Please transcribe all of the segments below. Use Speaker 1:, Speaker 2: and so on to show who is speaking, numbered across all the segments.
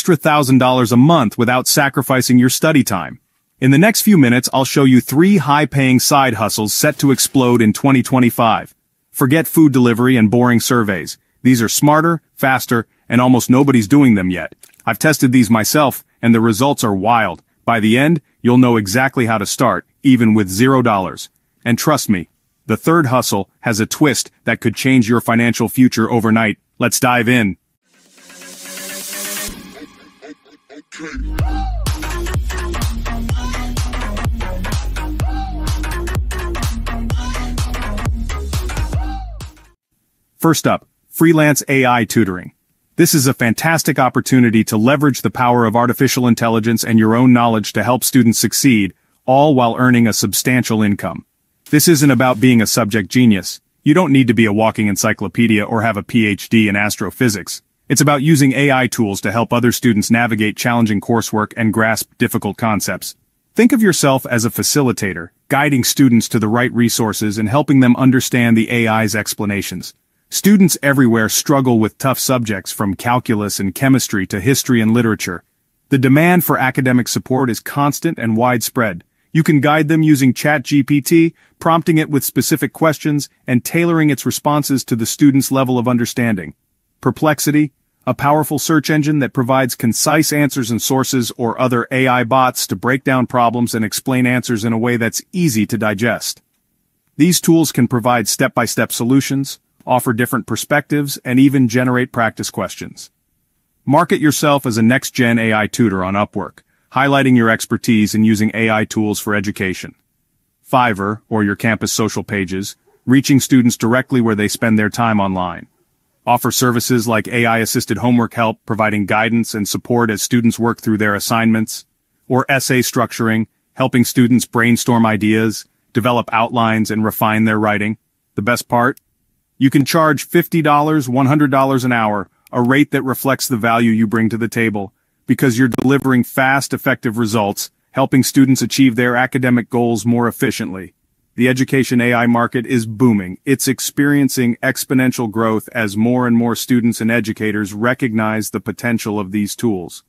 Speaker 1: extra $1,000 a month without sacrificing your study time. In the next few minutes, I'll show you 3 high-paying side hustles set to explode in 2025. Forget food delivery and boring surveys. These are smarter, faster, and almost nobody's doing them yet. I've tested these myself, and the results are wild. By the end, you'll know exactly how to start, even with $0. And trust me, the third hustle has a twist that could change your financial future overnight. Let's dive in. First up, freelance AI tutoring. This is a fantastic opportunity to leverage the power of artificial intelligence and your own knowledge to help students succeed, all while earning a substantial income. This isn't about being a subject genius. You don't need to be a walking encyclopedia or have a PhD in astrophysics. It's about using AI tools to help other students navigate challenging coursework and grasp difficult concepts. Think of yourself as a facilitator, guiding students to the right resources and helping them understand the AI's explanations. Students everywhere struggle with tough subjects from calculus and chemistry to history and literature. The demand for academic support is constant and widespread. You can guide them using ChatGPT, prompting it with specific questions and tailoring its responses to the student's level of understanding. Perplexity, a powerful search engine that provides concise answers and sources, or other AI bots to break down problems and explain answers in a way that's easy to digest. These tools can provide step-by-step solutions, offer different perspectives, and even generate practice questions. Market yourself as a next-gen AI tutor on Upwork, highlighting your expertise in using AI tools for education. Fiverr, or your campus social pages, reaching students directly where they spend their time online. Offer services like AI-assisted homework help, providing guidance and support as students work through their assignments. Or essay structuring, helping students brainstorm ideas, develop outlines, and refine their writing. The best part? You can charge $50, $100 an hour, a rate that reflects the value you bring to the table, because you're delivering fast, effective results, helping students achieve their academic goals more efficiently. The education AI market is booming. It's experiencing exponential growth as more and more students and educators recognize the potential of these tools.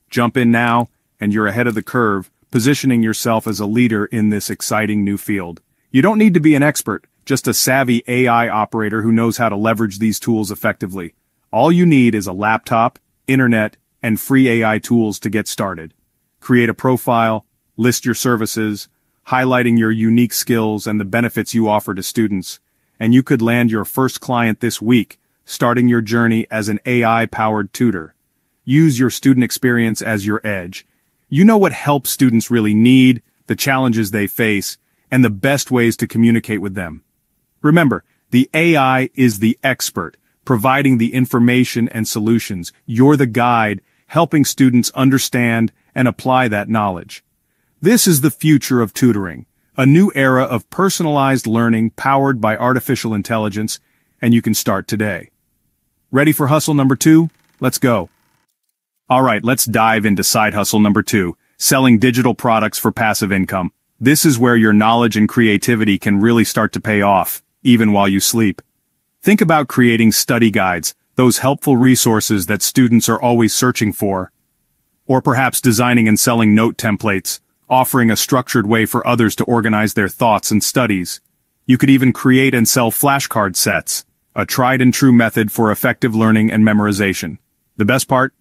Speaker 1: Jump in now, and you're ahead of the curve, positioning yourself as a leader in this exciting new field. You don't need to be an expert, just a savvy AI operator who knows how to leverage these tools effectively. All you need is a laptop, internet, and free AI tools to get started. Create a profile, list your services, highlighting your unique skills and the benefits you offer to students, and you could land your first client this week, starting your journey as an AI-powered tutor. Use your student experience as your edge. You know what help students really need, the challenges they face, and the best ways to communicate with them. Remember, the AI is the expert, providing the information and solutions. You're the guide, helping students understand and apply that knowledge. This is the future of tutoring, a new era of personalized learning powered by artificial intelligence, and you can start today. Ready for hustle number 2? Let's go. All right, let's dive into side hustle number 2, selling digital products for passive income. This is where your knowledge and creativity can really start to pay off, even while you sleep. Think about creating study guides, those helpful resources that students are always searching for. Or perhaps designing and selling note templates, offering a structured way for others to organize their thoughts and studies. You could even create and sell flashcard sets, a tried and true method for effective learning and memorization. The best part?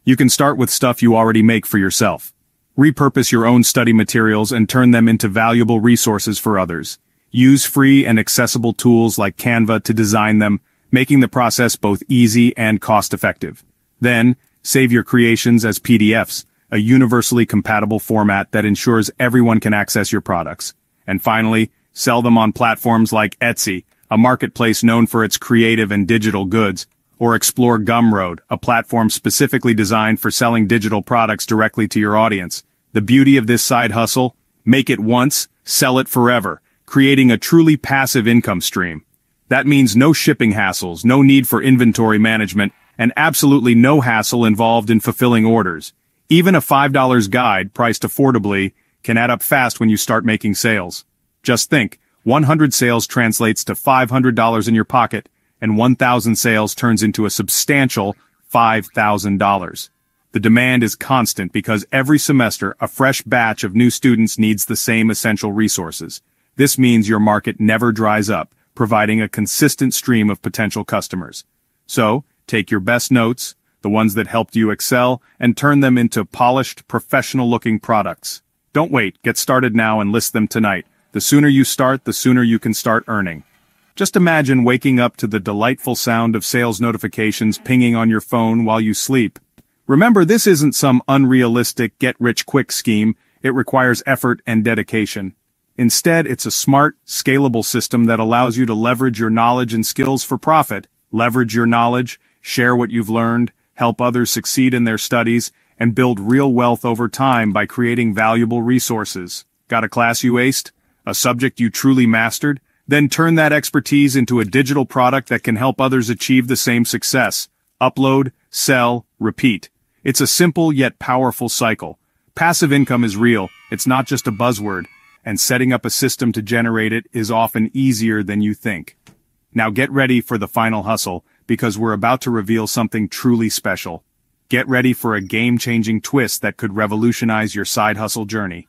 Speaker 1: You can start with stuff you already make for yourself. Repurpose your own study materials and turn them into valuable resources for others. Use free and accessible tools like Canva to design them, making the process both easy and cost-effective. Then, save your creations as PDFs, a universally compatible format that ensures everyone can access your products. And finally, sell them on platforms like Etsy, a marketplace known for its creative and digital goods, or explore Gumroad, a platform specifically designed for selling digital products directly to your audience. The beauty of this side hustle? Make it once, sell it forever, creating a truly passive income stream. That means no shipping hassles, no need for inventory management, and absolutely no hassle involved in fulfilling orders. Even a $5 guide, priced affordably, can add up fast when you start making sales. Just think, 100 sales translates to $500 in your pocket, and 1,000 sales turns into a substantial $5,000. The demand is constant because every semester a fresh batch of new students needs the same essential resources. This means your market never dries up, providing a consistent stream of potential customers. So, take your best notes, the ones that helped you excel, and turn them into polished, professional-looking products. Don't wait, get started now and list them tonight. The sooner you start, the sooner you can start earning. Just imagine waking up to the delightful sound of sales notifications pinging on your phone while you sleep. Remember, this isn't some unrealistic get-rich-quick scheme. It requires effort and dedication. Instead, it's a smart, scalable system that allows you to leverage your knowledge and skills for profit. Leverage your knowledge, share what you've learned, help others succeed in their studies, and build real wealth over time by creating valuable resources. Got a class you aced? A subject you truly mastered? Then turn that expertise into a digital product that can help others achieve the same success. Upload, sell, repeat. It's a simple yet powerful cycle. Passive income is real, it's not just a buzzword, and setting up a system to generate it is often easier than you think. Now get ready for the final hustle, because we're about to reveal something truly special. Get ready for a game-changing twist that could revolutionize your side hustle journey.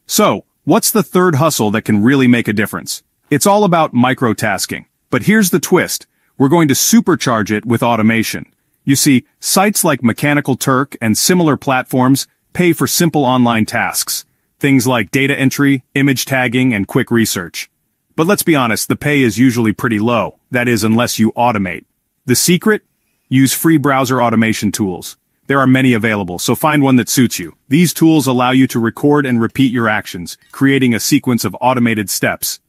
Speaker 1: So, what's the third hustle that can really make a difference? It's all about microtasking. But here's the twist. We're going to supercharge it with automation. You see, sites like Mechanical Turk and similar platforms pay for simple online tasks. Things like data entry, image tagging, and quick research. But let's be honest, the pay is usually pretty low. That is, unless you automate. The secret? Use free browser automation tools. There are many available, so find one that suits you. These tools allow you to record and repeat your actions, creating a sequence of automated steps.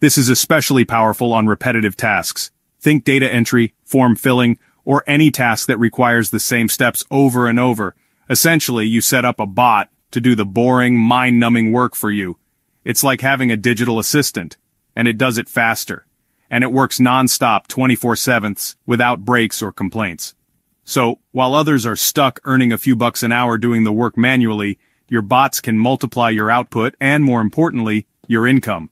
Speaker 1: This is especially powerful on repetitive tasks. Think data entry, form filling, or any task that requires the same steps over and over. Essentially, you set up a bot to do the boring, mind-numbing work for you. It's like having a digital assistant, and it does it faster. And it works non-stop 24/7 without breaks or complaints. So, while others are stuck earning a few bucks an hour doing the work manually, your bots can multiply your output and, more importantly, your income.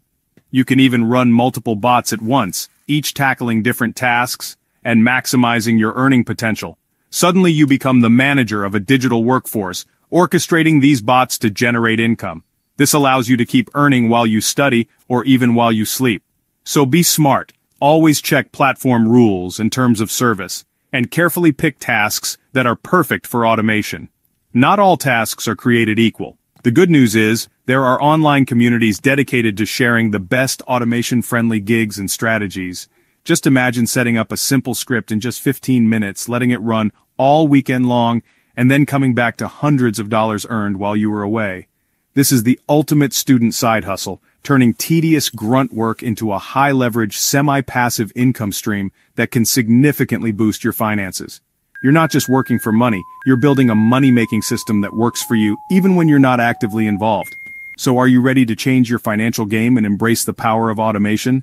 Speaker 1: You can even run multiple bots at once, each tackling different tasks and maximizing your earning potential. Suddenly you become the manager of a digital workforce, orchestrating these bots to generate income. This allows you to keep earning while you study or even while you sleep. So be smart. Always check platform rules and terms of service, and carefully pick tasks that are perfect for automation. Not all tasks are created equal. The good news is, there are online communities dedicated to sharing the best automation-friendly gigs and strategies. Just imagine setting up a simple script in just 15 minutes, letting it run all weekend long, and then coming back to hundreds of dollars earned while you were away. This is the ultimate student side hustle, turning tedious grunt work into a high-leverage, semi-passive income stream that can significantly boost your finances. You're not just working for money, you're building a money-making system that works for you even when you're not actively involved. So are you ready to change your financial game and embrace the power of automation?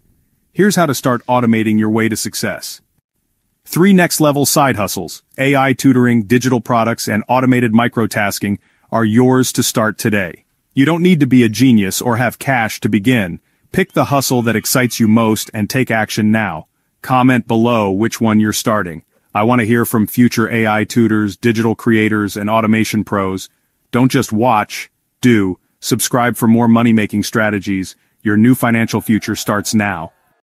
Speaker 1: Here's how to start automating your way to success. 3 next-level side hustles, AI tutoring, digital products, and automated microtasking, are yours to start today. You don't need to be a genius or have cash to begin. Pick the hustle that excites you most and take action now. Comment below which one you're starting. I want to hear from future AI tutors, digital creators, and automation pros. Don't just watch, do. Subscribe for more money-making strategies. Your new financial future starts now.